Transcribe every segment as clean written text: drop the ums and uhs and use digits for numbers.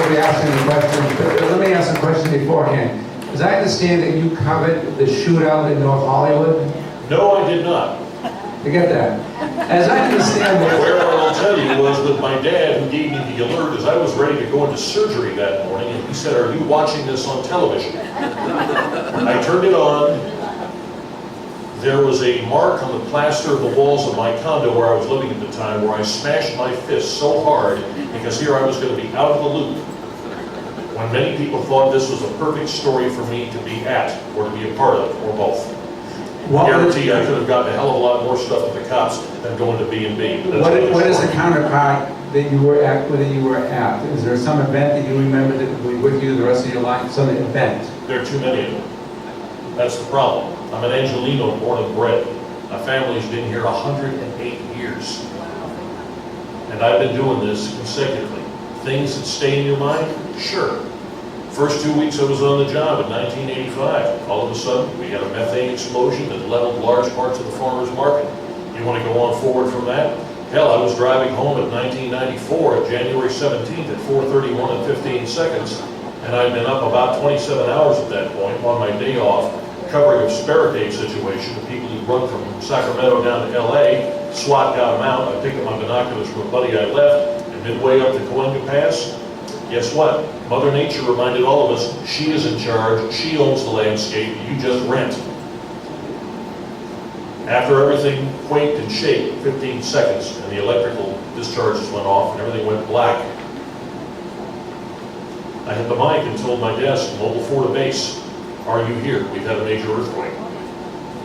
anybody asking any questions, but let me ask a question beforehand. As I understand that you covered the shootout in North Hollywood? No, I did not. Forget that. As I understand it, Where I'll tell you was that my dad, who gave me the alert as I was ready to go into surgery that morning, and he said, "Are you watching this on television?" I turned it on. There was a mark on the plaster of the walls of my condo where I was living at the time where I smashed my fist so hard because here I was going to be out of the loop. When many people thought this was a perfect story for me to be at or to be a part of, or both. Guarantee I could have gotten a hell of a lot more stuff to the cops than going to B&B. What is the counterpart that you were at, whether you were at? Is there some event that you remember that will be with you the rest of your life? Some event? There are too many of them. That's the problem. I'm an Angelino, born and bred. My family's been here 108 years. And I've been doing this consecutively. Things that stay in your mind? Sure. First 2 weeks I was on the job in 1985. All of a sudden, we had a methane explosion that leveled large parts of the farmer's market. You want to go on forward from that? Hell, I was driving home in 1994 at January 17th at 4:31 and 15 seconds, and I'd been up about 27 hours at that point on my day off, covering a barricade situation, the people who run from Sacramento down to LA. SWAT got them out. I picked up my binoculars from a buddy I left, and midway up the Coenga Pass, guess what? Mother Nature reminded all of us, she is in charge, she owns the landscape, you just rent. After everything quaked and shaked, 15 seconds, and the electrical discharges went off and everything went black, I hit the mic and told my desk, Mobile 4 to base, are you here? We've had a major earthquake.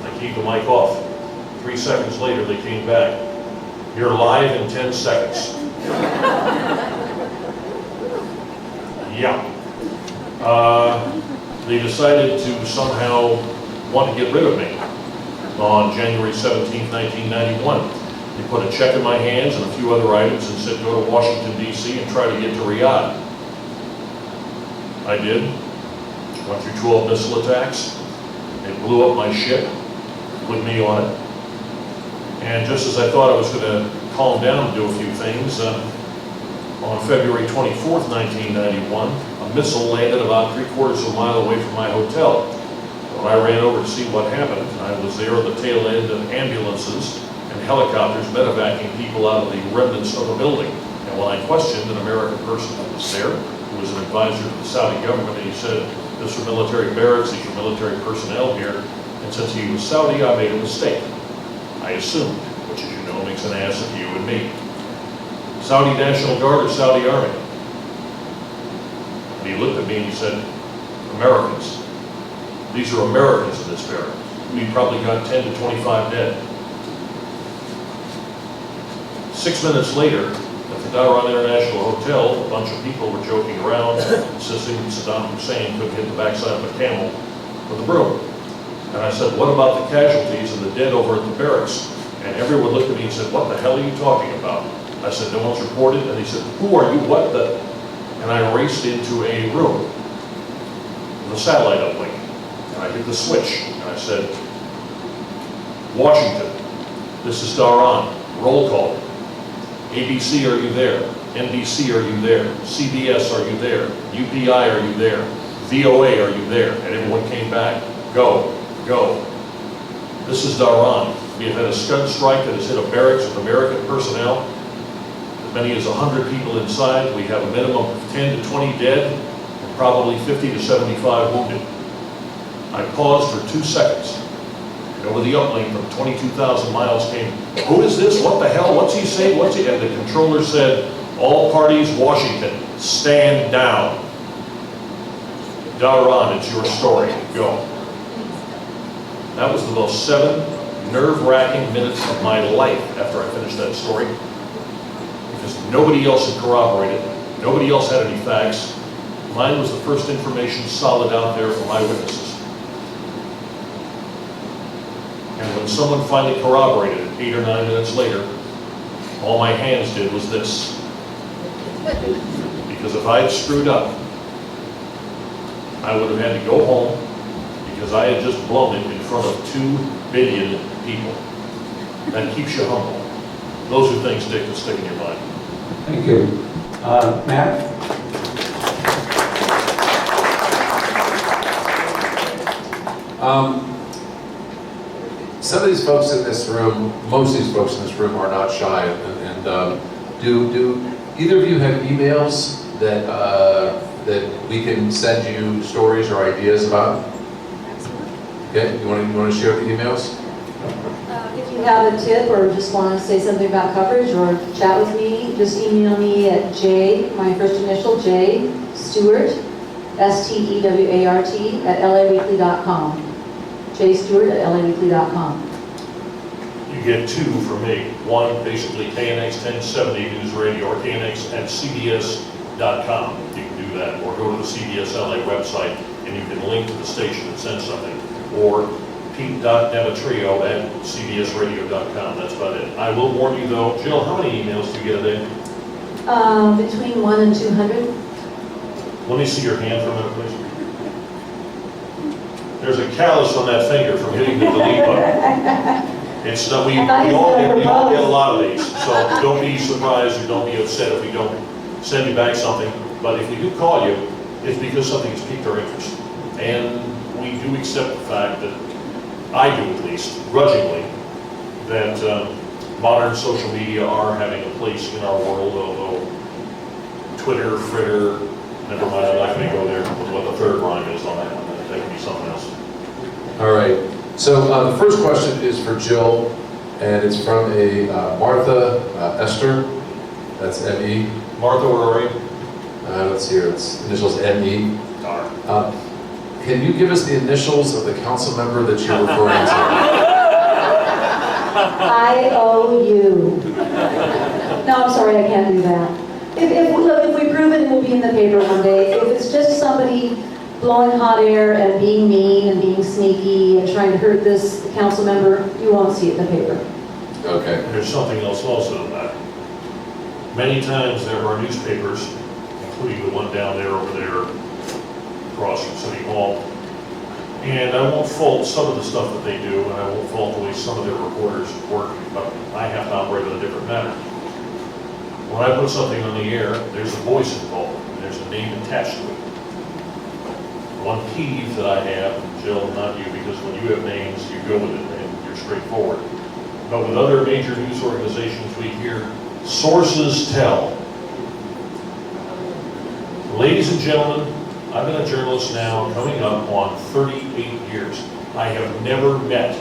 I keep the mic off. 3 seconds later, they came back. You're live in 10 seconds. Yeah. They decided to somehow want to get rid of me on January 17, 1991. They put a check in my hands and a few other items and said go to Washington, D.C. and try to get to Riyadh. I did. Went through 12 missile attacks. It blew up my ship with me on it. And just as I thought I was going to calm down and do a few things, on February 24th, 1991, a missile landed about 3/4 of a mile away from my hotel. When I ran over to see what happened, I was there at the tail end of ambulances and helicopters medevacing people out of the remnants of the building. And when I questioned an American person who was there, who was an advisor to the Saudi government, and he said, "This are military barracks, these are military personnel here," and since he was Saudi, I made a mistake. I assumed, which as you know makes an ass of you and me. Saudi National Guard or Saudi Army? And he looked at me and he said, Americans. These are Americans in this barracks. We probably got 10 to 25 dead. 6 minutes later, at the Dhahran International Hotel, a bunch of people were joking around, insisting that Saddam Hussein could hit the backside of a camel with a broom. And I said, what about the casualties and the dead over at the barracks? And everyone looked at me and said, what the hell are you talking about? I said, no one's reported. And he said, who are you, what the? And I raced into a room with a satellite uplink. And I hit the switch. And I said, Washington, this is Dhahran, roll call. ABC, are you there? NBC, are you there? CBS, are you there? UPI, are you there? VOA, are you there? And everyone came back, go. Go. This is Dhahran. We have had a Scud strike that has hit a barracks with American personnel. As many as 100 people inside. We have a minimum of 10 to 20 dead and probably 50 to 75 wounded. I paused for 2 seconds. And over the uplink from 22,000 miles came, who is this? What the hell? What's he saying? What's he? And the controller said, all parties, Washington, stand down. Dhahran, it's your story. Go. That was the most 7 nerve-wracking minutes of my life after I finished that story. Because nobody else had corroborated, nobody else had any facts. Mine was the first information solid out there from eyewitnesses. And when someone finally corroborated it 8 or 9 minutes later, all my hands did was this. Because if I had screwed up, I would have had to go home because I had just blown it in front of 2 billion people. That keeps you humble. Those are things that stick in your mind. Thank you. Matt? Some of these folks in this room, most of these folks in this room are not shy, and do either of you have emails that that we can send you stories or ideas about? Okay, you want to share the emails? If you have a tip or just want to say something about coverage or chat with me, just email me at J, my first initial J, Stewart, Stewart, at laweekly.com. jstewart@laweekly.com. You get two from me. One, basically KNX 1070 News Radio or KNX at CBS.com. You can do that, or go to the CBS LA website and you can link to the station and send something. Or Demetriou at cbsradio.com. That's about it. I will warn you though, Jill, how many emails do you get a day? Between 1 and 200. Let me see your hand for a minute, please. There's a callus on that finger from hitting the delete button. It's not, we all get a lot of these, so don't be surprised or don't be upset if we don't send you back something. But if we do call you, it's because something has piqued our interest. And we do accept the fact that, I do at least, grudgingly, that modern social media are having a place in our world, although Twitter, Fritter, never mind, I'm not going to go there with what the third rhyme is on that one. That can be something else. All right. So the first question is for Jill, and it's from a Martha Esther. That's M-E. Martha, where are you? Let's see here. Its initials M-E. Darn. Can you give us the initials of the council member that you're referring to? IOU. No, I'm sorry, I can't do that. If we prove it, it will be in the paper one day. If it's just somebody blowing hot air and being mean and being sneaky and trying to hurt this council member, you won't see it in the paper. Okay. There's something else also about it. Many times there are newspapers, including the one down there over there across from City Hall, and I won't fault some of the stuff that they do, and I won't fault the way some of their reporters work, but I have to operate in a different manner. When I put something on the air, there's a voice involved, and there's a name attached to it. One peeve that I have, Jill, not you, because when you have names, you go with it and you're straightforward. But with other major news organizations, we hear sources tell. Ladies and gentlemen, I've been a journalist now coming up on 38 years. I have never met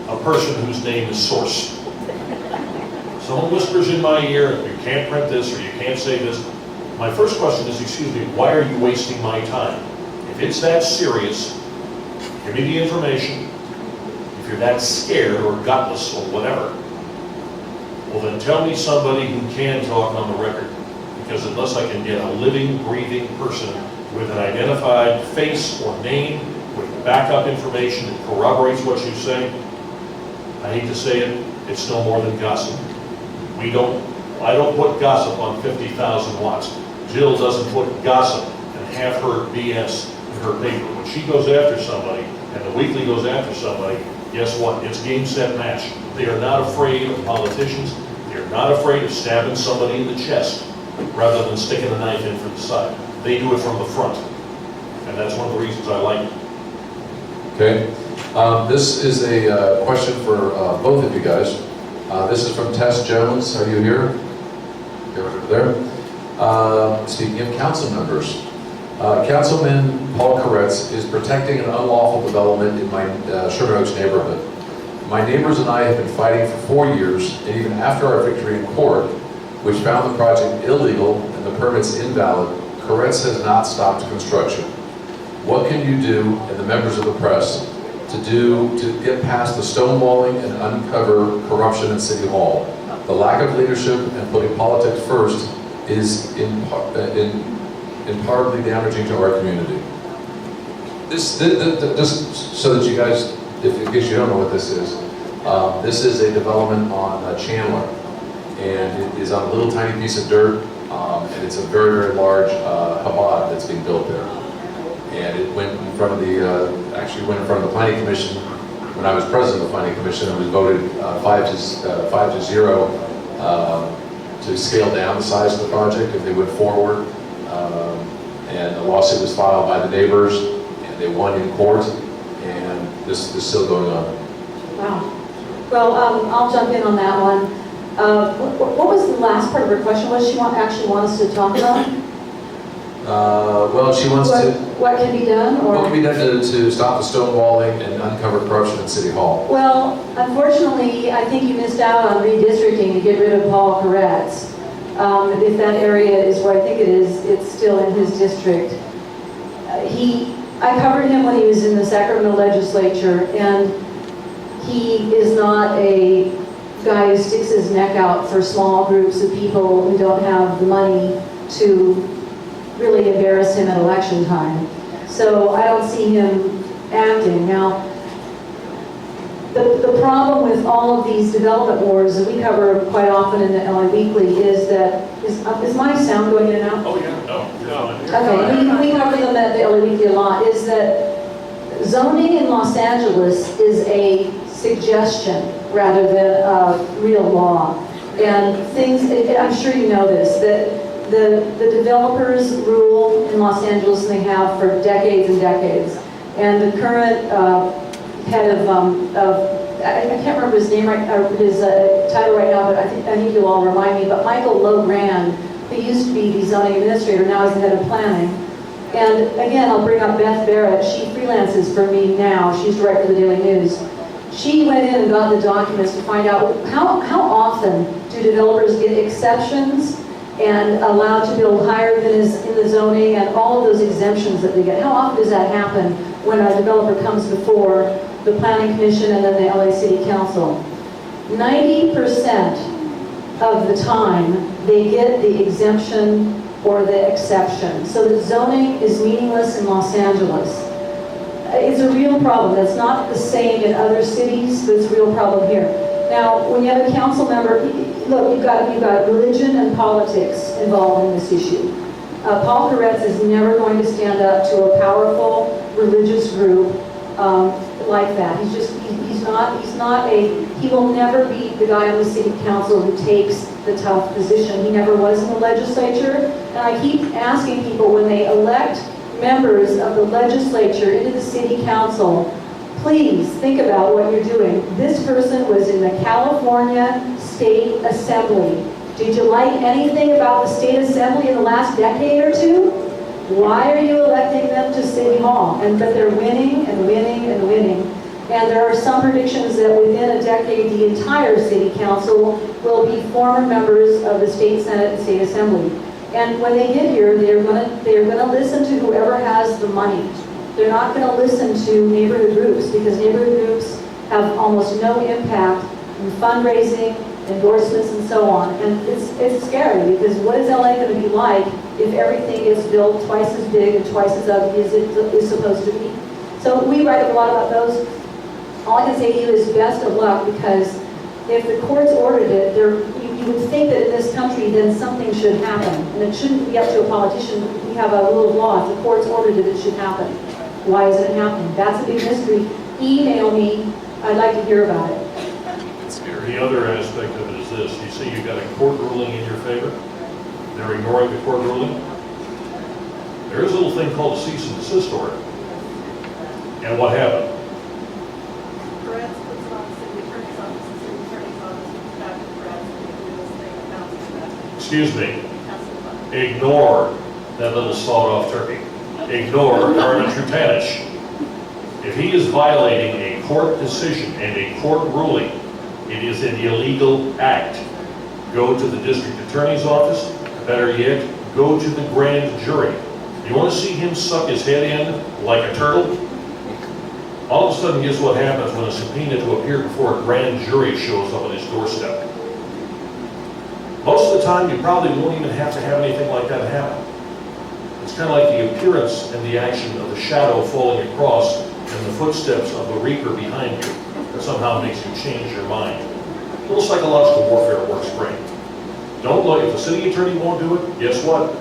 a person whose name is Source. Someone whispers in my ear, you can't print this or you can't say this. My first question is, excuse me, why are you wasting my time? If it's that serious, give me the information. If you're that scared or gutless or whatever, well then tell me somebody who can talk on the record. Because unless I can get a living, breathing person with an identified face or name, with backup information that corroborates what you say, I hate to say it, it's no more than gossip. I don't put gossip on 50,000 watts. Jill doesn't put gossip and half-heard BS in her paper. When she goes after somebody, and the Weekly goes after somebody, guess what? It's game, set, match. They are not afraid of politicians. They're not afraid of stabbing somebody in the chest rather than sticking a knife in from the side. They do it from the front. And that's one of the reasons I like it. Okay. This is a question for both of you guys. This is from Tess Jones. Are you here? You're over there. Speaking of council members, Councilman Paul Koretz is protecting an unlawful development in my Sugar Oaks neighborhood. My neighbors and I have been fighting for 4 years, and even after our victory in court, which found the project illegal and the permits invalid, Koretz has not stopped construction. What can you do, and the members of the press, to get past the stonewalling and uncover corruption in City Hall? The lack of leadership and putting politics first is imparably damaging to our community. Just so that you guys, in case you don't know what this is a development on Chandler, and it is on a little tiny piece of dirt, and it's a very, very large Chabad that's being built there. And it went in front of the, actually went in front of the Planning Commission when I was president of the Planning Commission. It was voted 5 to 0 to scale down the size of the project if they went forward. And a lawsuit was filed by the neighbors, and They won in court, and this is still going on. Wow. Well, I'll jump in on that one. What was the last part of her question? What does she actually want us to talk about? Well, she wants to... What can be done? Or? What can be done to stop the stonewalling and uncover corruption at City Hall? Well, unfortunately, I think you missed out on redistricting to get rid of Paul Koretz. If that area is where I think it is, it's still in his district. I covered him when he was in the Sacramento legislature, and he is not a guy who sticks his neck out for small groups of people who don't have the money to really embarrass him at election time. So I don't see him acting. Now, the problem with all of these development wars that we cover quite often in the LA Weekly is that, is my sound going in and out? Oh, yeah, no. Okay, we cover them at the LA Weekly a lot, is that zoning in Los Angeles is a suggestion rather than a real law. And things, I'm sure you know this, that the developers rule in Los Angeles, and they have for decades and decades. And the current head of I can't remember his name right, or his title right now, but I think you'll all remind me. But Michael Logrand, who used to be the zoning administrator, now is the head of planning. And again, I'll bring up Beth Barrett. She freelances for me now. She's director of the Daily News. She went in and got the documents to find out how often do developers get exceptions and allowed to build higher than is in the zoning, and all of those exemptions that they get. How often does that happen when a developer comes before the Planning Commission and then the LA City Council? 90% of the time, they get the exemption or the exception. So the zoning is meaningless in Los Angeles. It's a real problem. That's not the same in other cities, but it's a real problem here. Now, when you have a council member, look, you've got religion and politics involved in this issue. Paul Koretz is never going to stand up to a powerful religious group like that. He will never be the guy on the city council who takes the tough position. He never was in the legislature. And I keep asking people, when they elect members of the legislature into the city council, please think about what you're doing. This person was in the California State Assembly. Did you like anything about the State Assembly in the last decade or two? Why are you electing them to City Hall? But they're winning and winning and winning. And there are some predictions that within a decade, the entire City Council will be former members of the State Senate and State Assembly. And when they get here, they're going to listen to whoever has the money. They're not going to listen to neighborhood groups, because neighborhood groups have almost no impact in fundraising, endorsements, and so on. And it's scary, because what is LA going to be like if everything is built twice as big and twice as ugly as it is supposed to be? So we write a lot about those. All I can say to you is best of luck, because if the courts ordered it, you would think that in this country then something should happen. And it shouldn't be up to a politician. We have a rule of law. If the courts ordered it, it should happen. Why isn't it happening? That's a big mystery. Email me. I'd like to hear about it. The other aspect of it is this. You see, you've got a court ruling in your favor. They're ignoring the court ruling. There is a little thing called a cease and desist order. And what happened? Koretz puts it on the city attorney's office, the city attorney's office puts it back to Koretz, and they do this thing and bounces it back. Excuse me. Council. Ignore that little sawed-off turkey. Ignore Carmen Trutanich. If he is violating a court decision and a court ruling, it is an illegal act. Go to the district attorney's office. Better yet, go to the grand jury. You want to see him suck his head in like a turtle? All of a sudden, guess what happens when a subpoena to appear before a grand jury shows up on his doorstep? Most of the time, you probably won't even have to have anything like that happen. It's kind of like the appearance and the action of the shadow falling across and the footsteps of the reaper behind you that somehow makes you change your mind. A little psychological warfare works great. Don't look, if the city attorney won't do it, guess what?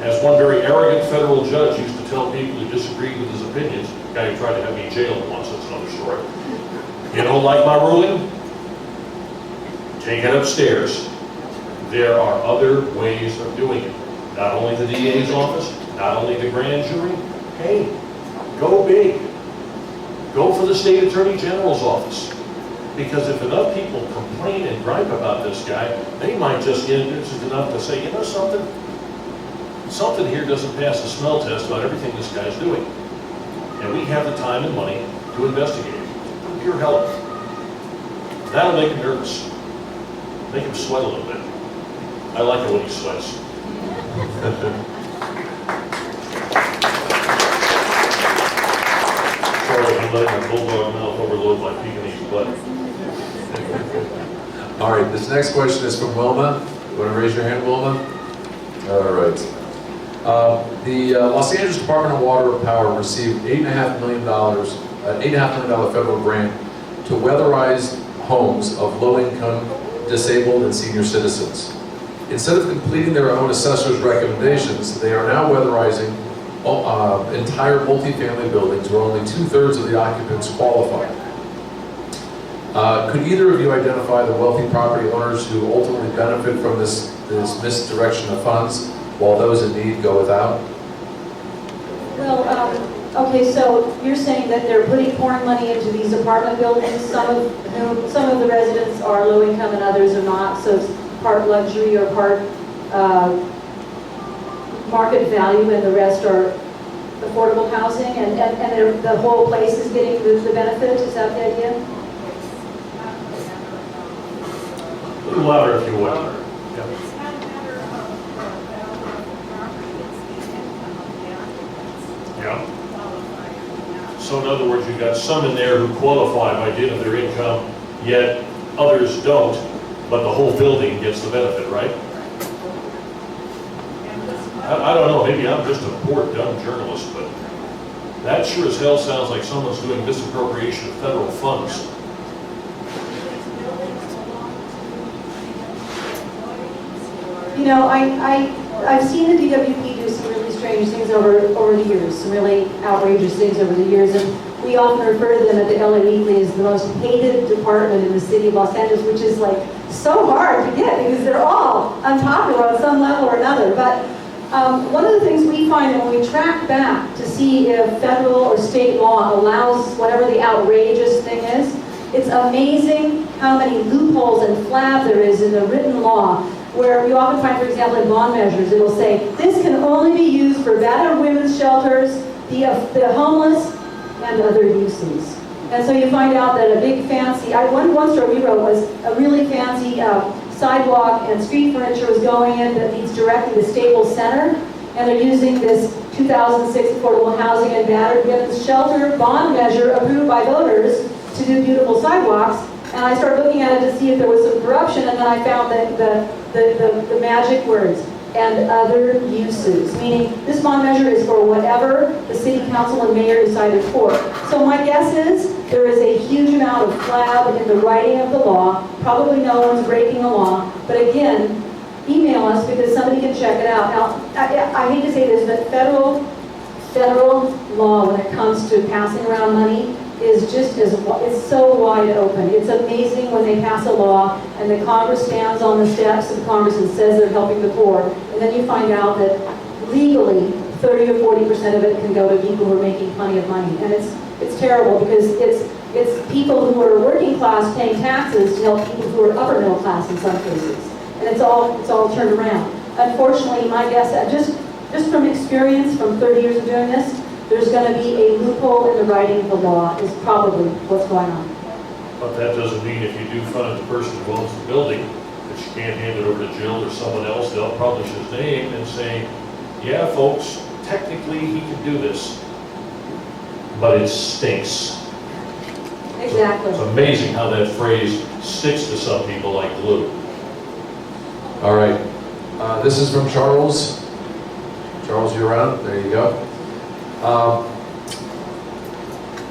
As one very arrogant federal judge used to tell people who disagreed with his opinions, the guy who tried to have me jailed once, that's another story. You don't like my ruling? Take it upstairs. There are other ways of doing it. Not only the DA's office, not only the grand jury. Hey, Go big. Go for the state attorney general's office. Because if enough people complain and gripe about this guy, they might just get interested enough to say, you know something? Something here doesn't pass the smell test about everything this guy's doing. And we have the time and money to investigate it. Pure help. That'll make him nervous. Make him sweat a little bit. I like it when he sweats. Sorry, I'm letting my bulldog mouth overload my Pekingese butt. All right, this next question is from Wilma. You want to raise your hand, Wilma? All right. The Los Angeles Department of Water and Power received $8.5 million federal grant to weatherize homes of low-income, disabled, and senior citizens. Instead of completing their own assessor's recommendations, they are now weatherizing entire multifamily buildings where only 2/3 of the occupants qualify. Could either of you identify the wealthy property owners who ultimately benefit from this misdirection of funds, while those in need go without? Well, okay, so you're saying that they're pouring money into these apartment buildings, some of the residents are low income and others are not, so it's part luxury or part market value and the rest are affordable housing, and the whole place is getting the benefit, is that the idea? A little louder if you would. It's not a matter of the value of the property, it's the income of the occupants. Yeah. Qualify or not. So in other words, you've got some in there who qualify by dint of their income, yet others don't, but the whole building gets the benefit, right? And this I don't know, maybe I'm just a poor, dumb journalist, but that sure as hell sounds like someone's doing misappropriation of federal funds. these buildings belong to employees or. You know, I've seen the DWP do some really strange things over the years, some really outrageous things over the years, and we often refer to them at the LA Weekly as the most hated department in the city of Los Angeles, which is like so hard to get because they're all unpopular on some level or another. But one of the things we find when we track back to see if federal or state law allows whatever the outrageous thing is, it's amazing how many loopholes and flab there is in the written law, where you often find, for example, in bond measures, it will say, this can only be used for battered women's shelters, the homeless, and other uses. And so you find out that a big fancy, one story we wrote was a really fancy sidewalk and street furniture was going in that leads directly to Staples Center, and they're using this 2006 Affordable Housing and Battered Women's Shelter bond measure approved by voters to do beautiful sidewalks. And I started looking at it to see if there was some corruption, and then I found that the magic words, and other uses, meaning this bond measure is for whatever the city council and mayor decided for. So my guess is there is a huge amount of flab in the writing of the law. Probably no one's breaking the law, but again, email us because somebody can check it out. Now, I hate to say this, but federal law when it comes to passing around money is just it's so wide open. It's amazing when they pass a law and the Congress stands on the steps of Congress and says they're helping the poor, and then you find out that legally 30 or 40% of it can go to people who are making plenty of money, and it's terrible because it's people who are working class paying taxes to help people who are upper middle class in some cases, and it's all turned around. Unfortunately, my guess, just from experience from 30 years of doing this, there's going to be a loophole in the writing of the law is probably what's going on. But that doesn't mean if you do find the person who owns the building, that you can't hand it over to Jill or someone else, they'll publish his name and say, yeah, folks, technically he can do this, but it stinks. Exactly. It's amazing how that phrase sticks to some people like glue. All right. This is from Charles. Charles, you around? There you go.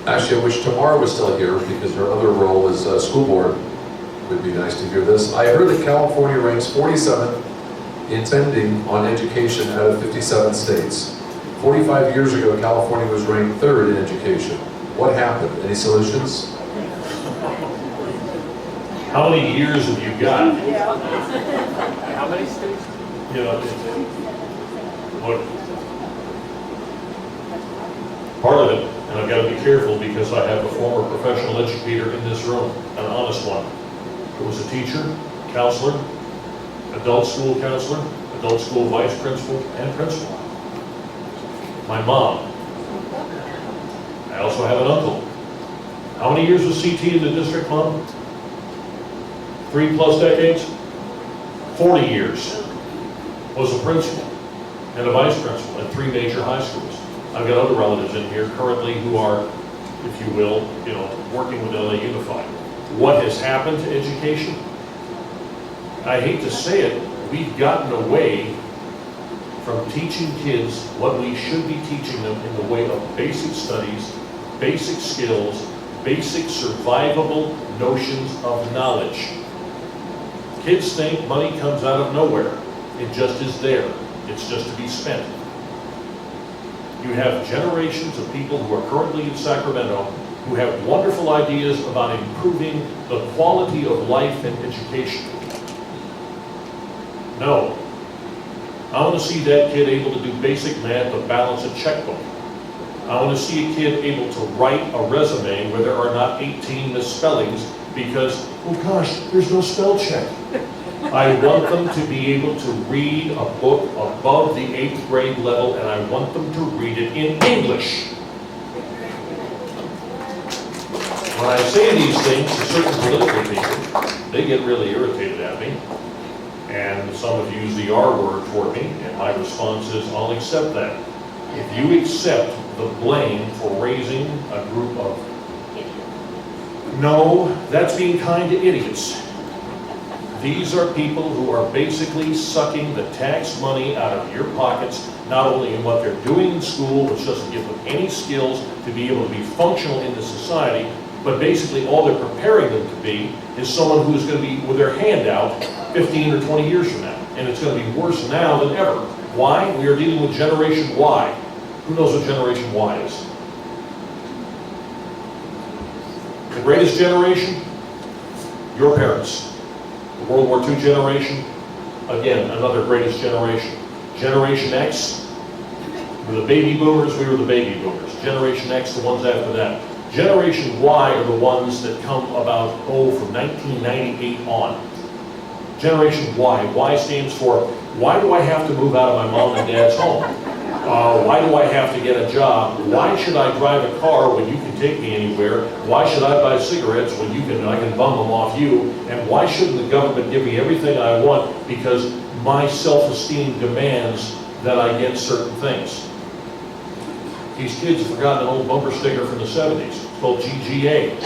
Actually, I wish Tamara was still here because her other role is school board. It would be nice to hear this. I heard that California ranks 47th in spending on education out of 57 states. 45 years ago, California was ranked 3rd in education. What happened? Any solutions? How many years have you got? How many states? You know, what? Part of it careful because I have a former professional educator in this room, an honest one. Who was a teacher, counselor, adult school counselor, adult school vice principal, and principal. My mom. I also have an uncle. How many years was CT in the district, Mom? 3+ decades? 40 years. Was a principal and a vice principal at 3 major high schools. I've got other relatives in here currently who are, if you will, working with LA Unified. What has happened to education? I hate to say it, we've gotten away from teaching kids what we should be teaching them in the way of basic studies, basic skills, basic survivable notions of knowledge. Kids think money comes out of nowhere. It just is there. It's just to be spent. You have generations of people who are currently in Sacramento who have wonderful ideas about improving the quality of life and education. No. I want to see that kid able to do basic math to balance a checkbook. I want to see a kid able to write a resume where there are not 18 misspellings because, oh gosh, there's no spell check. I want them to be able to read a book above the 8th grade level, and I want them to read it in English. When I say these things to certain political people, they get really irritated at me. And some have used the R word toward me, and my response is, I'll accept that. If you accept the blame for raising a group of... No, that's being kind to idiots. These are people who are basically sucking the tax money out of your pockets, not only in what they're doing in school, which doesn't give them any skills to be able to be functional in the society, but basically all they're preparing them to be is someone who's going to be with their hand out 15 or 20 years from now. And it's going to be worse now than ever. Why? We are dealing with Generation Y. Who knows what Generation Y is? The greatest generation? Your parents. The World War II generation? Again, another greatest generation. Generation X? We're the baby boomers, we were the baby boomers. Generation X, the ones after that. Generation Y are the ones that come about, from 1998 on. Generation Y. Y stands for, why do I have to move out of my mom and dad's home? Why do I have to get a job? Why should I drive a car when you can take me anywhere? Why should I buy cigarettes when I can bum them off you? And why shouldn't the government give me everything I want because my self-esteem demands that I get certain things? These kids have forgotten an old bumper sticker from the 70s. It's called GGA.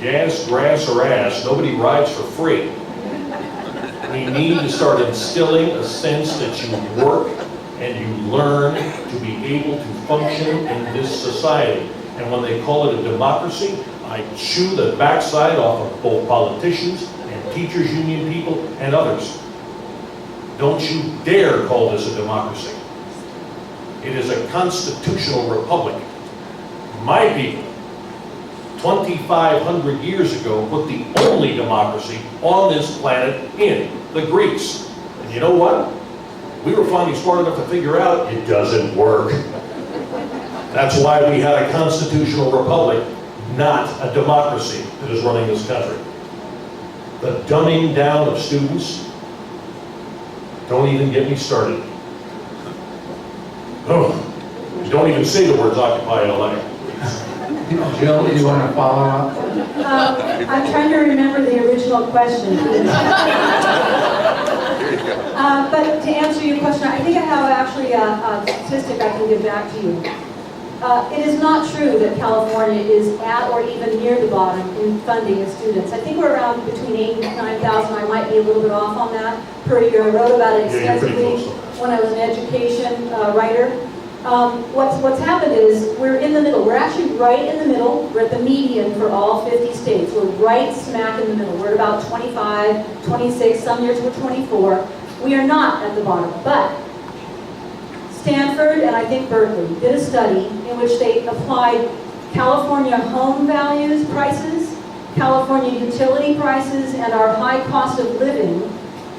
Gas, grass, or ass. Nobody rides for free. We need to start instilling a sense that you work and you learn to be able to function in this society. And when they call it a democracy, I chew the backside off of both politicians and teachers union people and others. Don't you dare call this a democracy. It is a constitutional republic. My people, 2,500 years ago, put the only democracy on this planet in, the Greeks. And you know what? We were finally smart enough to figure out it doesn't work. That's why we had a constitutional republic, not a democracy that is running this country. The dumbing down of students, don't even get me started. Oh, don't even say the words Occupy LA. Jill, do you want to follow up? I'm trying to remember the original question. But to answer your question, I think I have actually a statistic I can give back to you. It is not true that California is at or even near the bottom in funding of students. I think we're around between 8,000 and 9,000. I might be a little bit off on that per year. I wrote about it extensively when I was an education writer. What's happened is we're in the middle. We're actually right in the middle. We're at the median for all 50 states. We're right smack in the middle. We're at about 25, 26, some years we're 24. We are not at the bottom, but Stanford and I think Berkeley did a study in which they applied California home values prices, California utility prices, and our high cost of living,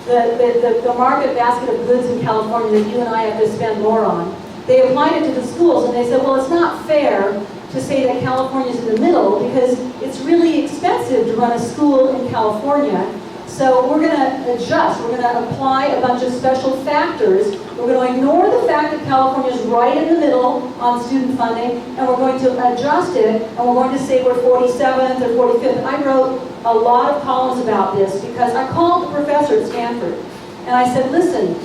the market basket of goods in California that you and I have to spend more on. They applied it to the schools and they said, well, it's not fair to say that California's in the middle because it's really expensive to run a school in California. So we're going to adjust. We're going to apply a bunch of special factors. We're going to ignore the fact that California is right in the middle on student funding, and we're going to adjust it, and we're going to say we're 47th or 45th. I wrote a lot of columns about this because I called the professor at Stanford, and I said, listen,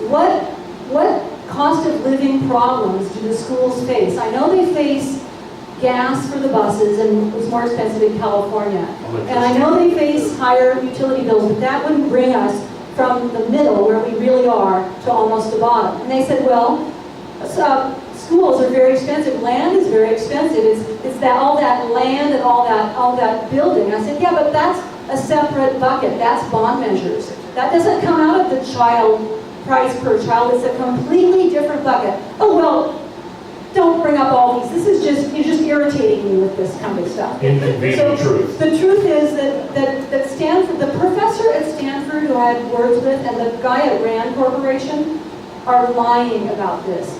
what cost of living problems do the schools face? I know they face gas for the buses, and it's more expensive in California. And I know they face higher utility bills, but that wouldn't bring us from the middle, where we really are, to almost the bottom. And they said, well, schools are very expensive. Land is very expensive. It's that all that land and all that building. I said, yeah, but that's a separate bucket. That's bond measures. That doesn't come out of the child price per child. It's a completely different bucket. Oh, well, don't bring up all these. This is just, you're just irritating me with this kind of stuff. Inconvenient truth. The truth is that Stanford, the professor at Stanford who I had words with and the guy at Rand Corporation are lying about this.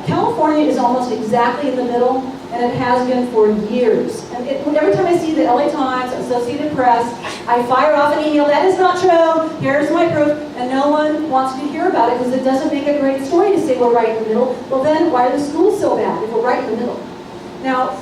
California is almost exactly in the middle, and it has been for years. And every time I see the LA Times, Associated Press, I fire off an email, that is not true, here's my proof, and no one wants to hear about it because it doesn't make a great story to say we're right in the middle. Well then, why are the schools so bad if we're right in the middle? Now,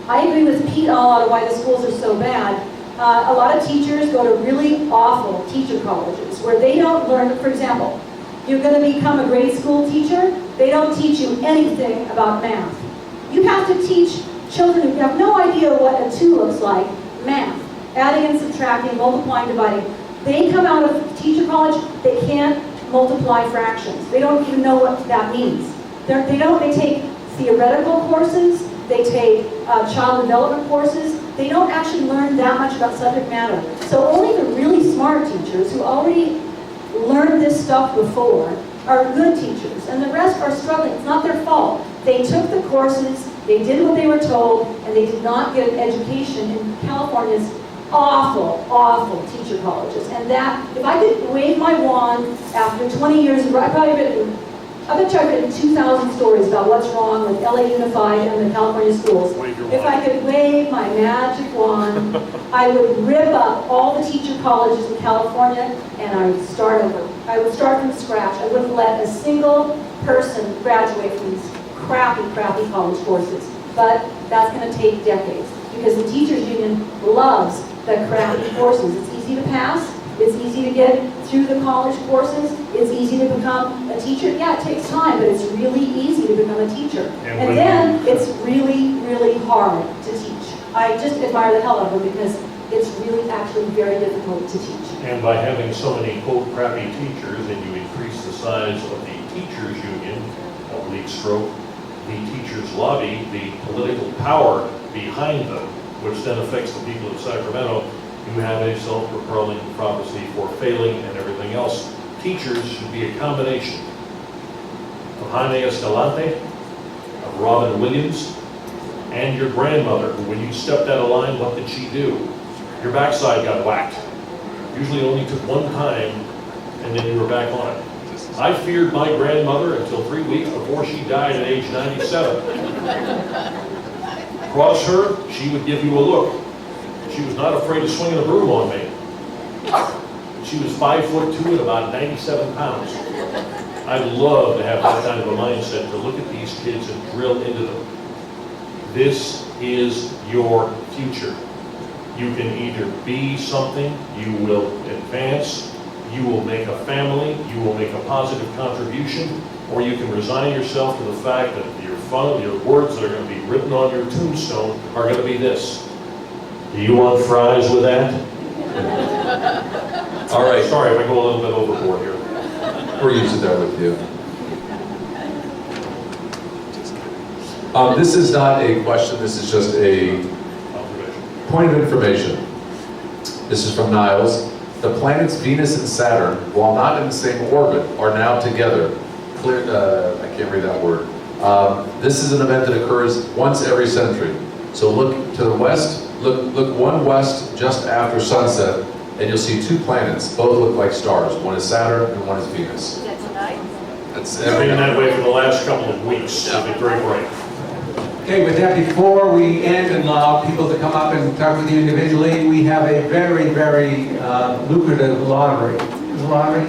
I agree with Pete on a lot of why the schools are so bad. A lot of teachers go to really awful teacher colleges where they don't learn, for example, you're going to become a grade school teacher, they don't teach you anything about math. You have to teach children who have no idea what a 2 looks like, math. Adding and subtracting, multiplying, dividing. They come out of teacher college, they can't multiply fractions. They don't even know what that means. They take theoretical courses, they take child development courses. They don't actually learn that much about subject matter. So only the really smart teachers who already learned this stuff before are good teachers, and the rest are struggling. It's not their fault. They took the courses, they did what they were told, and they did not get an education in California's awful, awful teacher colleges. And that, if I could wave my wand after 20 years, I bet you I've written 2,000 stories about what's wrong with LA Unified and the California schools. If I could wave my magic wand, I would rip up all the teacher colleges in California and I would start over. I would start from scratch. I wouldn't let a single person graduate from these crappy, crappy college courses. But that's going to take decades because the teachers union loves the crappy courses. It's easy to pass. It's easy to get through the college courses. It's easy to become a teacher. Yeah, it takes time, but it's really easy to become a teacher. And then it's really, really hard to teach. I just admire the hell out of them because it's really actually very difficult to teach. And by having so many, quote, crappy teachers, and you increase the size of the teachers union, oblique stroke, the teachers lobby, the political power behind them, which then affects the people of Sacramento, you have a self-propelling prophecy for failing and everything else. Teachers should be a combination of Jaime Escalante, of Robin Williams, and your grandmother, who when you stepped out of line, what did she do? Your backside got whacked. Usually it only took one time, and then you were back on it. I feared my grandmother until 3 weeks before she died at age 97. Cross her, she would give you a look. She was not afraid of swinging a broom on me. She was 5'2" and about 97 pounds. I'd love to have that kind of a mindset to look at these kids and drill into them. This is your future. You can either be something, you will advance, you will make a family, you will make a positive contribution, or you can resign yourself to the fact that your words that are going to be written on your tombstone are going to be this. Do you want fries with that? All right. Sorry if I go a little bit overboard here. We're using that with you. This is not a question, this is just a point of information. This is from Niles. The planets Venus and Saturn, while not in the same orbit, are now together. I can't read that word. This is an event that occurs once every century. So look to the west, look one west just after sunset, and you'll see two planets. Both look like stars. One is Saturn and one is Venus. That's nice. That's It's been that way for the last couple of weeks. It's been very bright. Okay, with that, before we end and allow people to come up and talk with you individually, we have a very, very lucrative lottery. Is it lottery?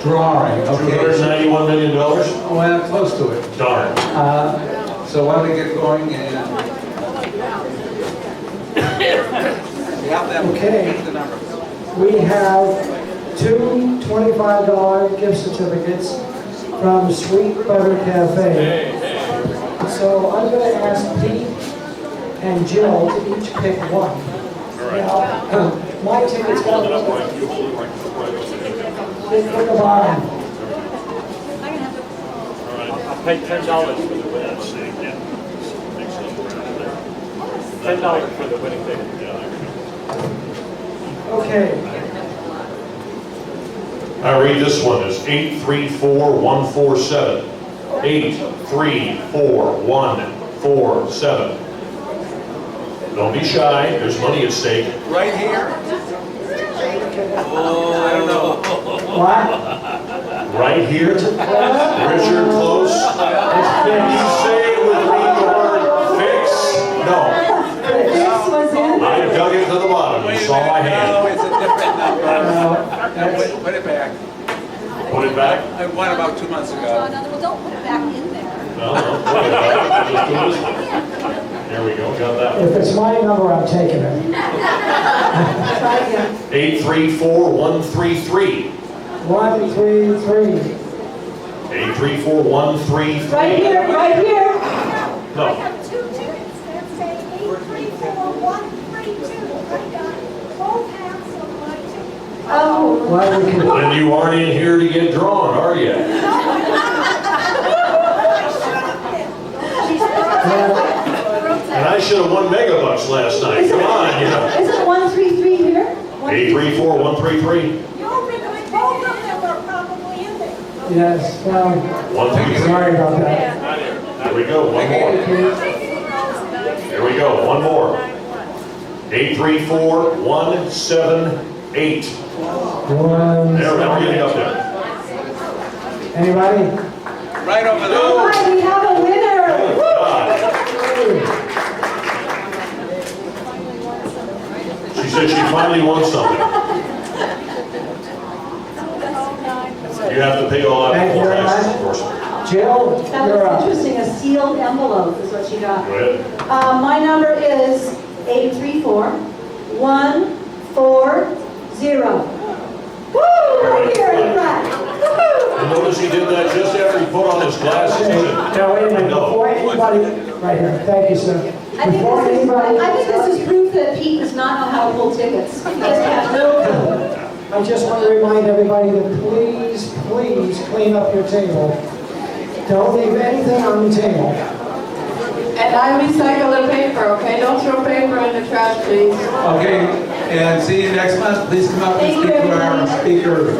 Drawing, okay. $291 million? Well, close to it. Darn. So why don't we get going and... Okay, we have two $25 gift certificates from Sweet Butter Cafe. So I'm going to ask Pete and Jill to each pick one. Now, my ticket's got to pick the bottom. I'll pay $10 for the winning. $10 for the winning ticket. Okay. I read this one as 834147. 834147. Don't be shy, there's money at stake. Right here? Oh, I don't know. What? Right here, Richard Close. Can you say with me the word fix? No. This was in. I dug it to the bottom, you saw my No, hand. it's a different number. Put it back. Put it back? I won about 2 months ago. Well, don't put it back in there. No, put it back. Just do this one. There we go, got that one. If it's my number, I'm taking it. Try again. 834133. 133. 834133. Right here, right here. No. I have two tickets that say 834132. I got both halves of my ticket. Oh. Why we can, Then you aren't in here to get drawn, are you? And I should have won megabucks last night. Come on, you know. Is it 133 here? 834133. Both of them are probably in there. yes, well, 133. sorry about that. There we go, one more. There we go, one more. 834178. One, There, now we're getting up there. anybody? Right over All there. right, we have a winner. Oh, God. She said she finally won something. You have to pay all that Thank you before very taxes, much. of course. Jill, That you're was up. interesting, a sealed envelope is what she got. Go ahead. My number is 834140. Woo, right here in front. And notice he did that just after he put on his glasses. Now, wait a minute, No. before anybody, right here, thank you, sir. I think Before this is, anybody, I think this is proof that Pete does not know how to pull tickets. He just has no clue. I just want to remind everybody to please, please clean up your table. Don't leave anything on the table. And I recycle the paper, okay? Don't throw paper in the trash, please. Okay, and see you next month. Please come up and Thank you, speak to our everybody. speakers.